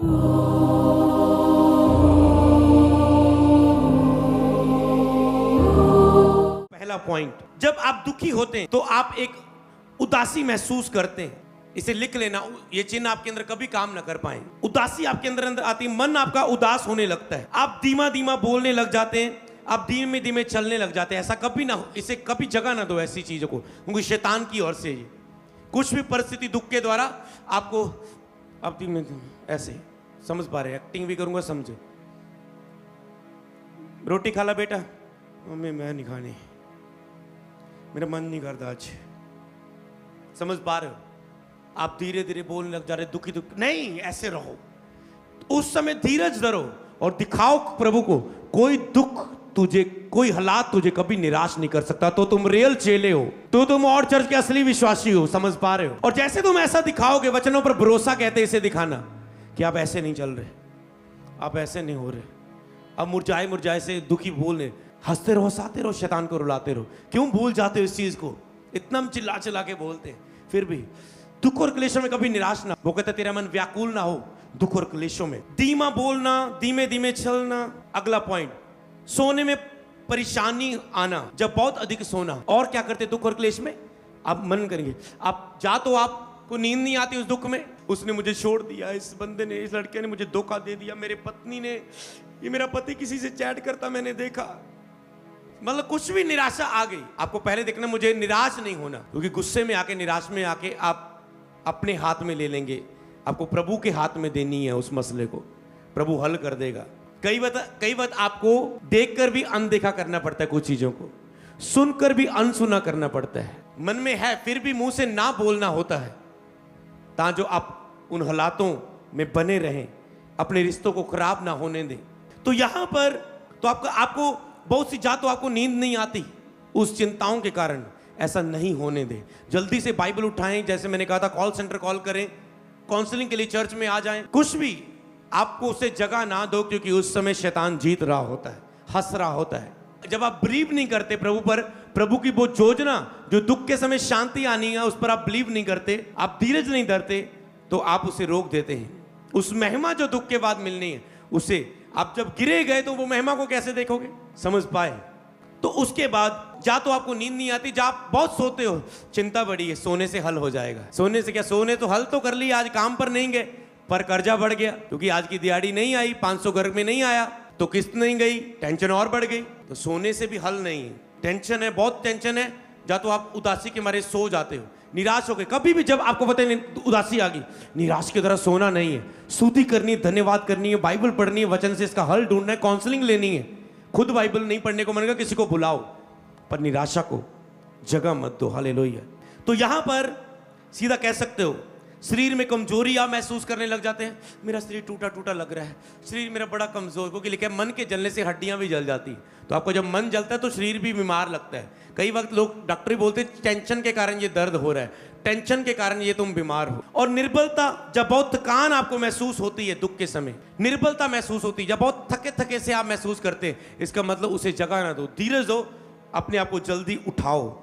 पहला पॉइंट, जब आप दुखी होते हैं तो आप एक उदासी महसूस करते हैं। इसे लिख लेना, ये चिन्ह आपके अंदर कभी काम ना कर पाए। उदासी आपके अंदर आती है, मन आपका उदास होने लगता है, आप धीमा धीमा बोलने लग जाते हैं, आप धीमे धीमे चलने लग जाते हैं। ऐसा कभी ना हो, इसे कभी जगह ना दो ऐसी चीजों को, क्योंकि शैतान की ओर से ये कुछ भी परिस्थिति दुख के द्वारा आपको, आप धीमे धीमे ऐसे समझ पा रहे, एक्टिंग भी करूंगा समझे। रोटी खा ला बेटा, मम्मी मैं नहीं खानी, मेरा मन नहीं करता आज। समझ पा रहे हो, आप धीरे धीरे बोलने लग जा रहे, दुखी दुखी नहीं, ऐसे रहो। उस समय धीरज धरो और दिखाओ प्रभु को, कोई दुख तुझे, कोई हालात तुझे कभी निराश नहीं कर सकता। तो तुम रियल चेले हो, तो तुम और चर्च के असली विश्वासी हो। समझ पा रहे हो? और जैसे तुम ऐसा दिखाओगे, वचनों पर भरोसा कहते हैं इसे दिखाना, कि आप ऐसे नहीं चल रहे, आप ऐसे नहीं हो रहे, अब मुरझाए मुरझाए से दुखी बोलने, हंसते रहो, हंसाते रहो, शैतान को रुलाते रहो। क्यों भूल जाते हो इस चीज को? इतना हम चिल्ला चिल्ला के बोलते हैं, फिर भी दुख और क्लेशों में कभी निराश ना। वो कहते तेरा मन व्याकुल ना हो दुख और क्लेशों में। धीमा बोलना, धीमे धीमे चलना। अगला पॉइंट, सोने में परेशानी आना, जब बहुत अधिक सोना। और क्या करते दुख और क्लेश में? आप मन करेंगे, आप जा तो आपको नींद नहीं आती उस दुख में, उसने मुझे छोड़ दिया, इस बंदे ने, इस लड़के ने मुझे धोखा दे दिया, मेरे पत्नी ने, ये मेरा पति किसी से चैट करता मैंने देखा, मतलब कुछ भी निराशा आ गई। आपको पहले देखना, मुझे निराश नहीं होना, क्योंकि गुस्से में आके, निराश में आके आप अपने हाथ में ले लेंगे। आपको प्रभु के हाथ में देनी है उस मसले को, प्रभु हल कर देगा। कई बात आपको देखकर भी अनदेखा करना पड़ता है, कुछ चीजों को सुनकर भी अनसुना करना पड़ता है। मन में है फिर भी मुंह से ना बोलना होता है, ताकि जो आप उन हालातों में बने रहें, अपने रिश्तों को खराब ना होने दें। तो यहां पर तो आपको बहुत सी जात तो आपको नींद नहीं आती उस चिंताओं के कारण, ऐसा नहीं होने दे। जल्दी से बाइबल उठाएं, जैसे मैंने कहा था, कॉल सेंटर कॉल करें, काउंसलिंग के लिए चर्च में आ जाएं। कुछ भी आपको उसे जगह ना दो, क्योंकि उस समय शैतान जीत रहा होता है, हंस रहा होता है। जब आप बिलीव नहीं करते प्रभु पर, प्रभु की वो योजना जो दुख के समय शांति आनी है, उस पर आप बिलीव नहीं करते, आप धीरज नहीं धरते, तो आप उसे रोक देते हैं। उस महिमा जो दुख के बाद मिलनी है, उसे आप जब गिरे गए तो वो महिमा को कैसे देखोगे? समझ पाए? तो उसके बाद जा तो आपको नींद नहीं आती, जा आप बहुत सोते हो, चिंता बड़ी है, सोने से हल हो जाएगा। सोने से क्या, सोने तो हल तो कर लिया, आज काम पर नहीं गए, पर कर्जा बढ़ गया, क्योंकि आज की दिहाड़ी नहीं आई, 500 घर में नहीं आया, तो किस्त नहीं गई, टेंशन और बढ़ गई। तो सोने से भी हल नहीं है, टेंशन है, बहुत टेंशन है, जा तो आप उदासी के मारे सो जाते हो, निराश हो गए। कभी भी जब आपको पता है उदासी आ गई, निराश की तरह सोना नहीं है, स्तुति करनी है, धन्यवाद करनी है, बाइबल पढ़नी है, वचन से इसका हल ढूंढना है, काउंसलिंग लेनी है। खुद बाइबल नहीं पढ़ने को मन का, किसी को बुलाओ, पर निराशा को जगह मत दो। हालेलुया। तो यहां पर सीधा कह सकते हो, शरीर में कमजोरी आप महसूस करने लग जाते हैं, मेरा शरीर टूटा टूटा लग रहा है, शरीर मेरा बड़ा कमजोर, क्योंकि लिखा है मन के जलने से हड्डियां भी जल जाती। तो आपको जब मन जलता है तो शरीर भी बीमार लगता है। कई वक्त लोग, डॉक्टर ही बोलते हैं टेंशन के कारण ये दर्द हो रहा है, टेंशन के कारण ये तुम बीमार हो। और निर्बलता, जब बहुत थकान आपको महसूस होती है दुख के समय, निर्बलता महसूस होती है, जब बहुत थके थके से आप महसूस करते हैं, इसका मतलब उसे जगह ना दो, धीरज दो, अपने आप को जल्दी उठाओ।